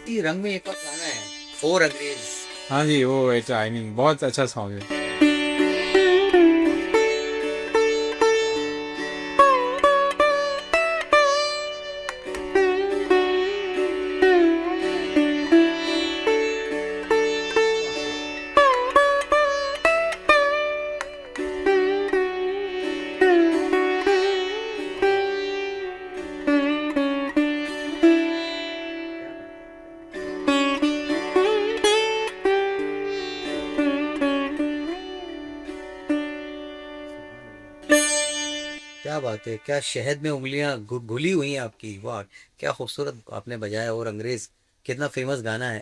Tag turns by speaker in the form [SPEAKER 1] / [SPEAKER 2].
[SPEAKER 1] اسی رنگ میں ایک اور گانا ہے فور انگریز.
[SPEAKER 2] ہاں جی وہ آئی مین بہت اچھا سانگ ہے.
[SPEAKER 1] کیا بات ہے، کیا شہد میں انگلیاں گھلی ہوئی ہیں آپ کی، واہ. کیا خوبصورت آپ نے بجایا اور انگریز، کتنا فیمس گانا ہے.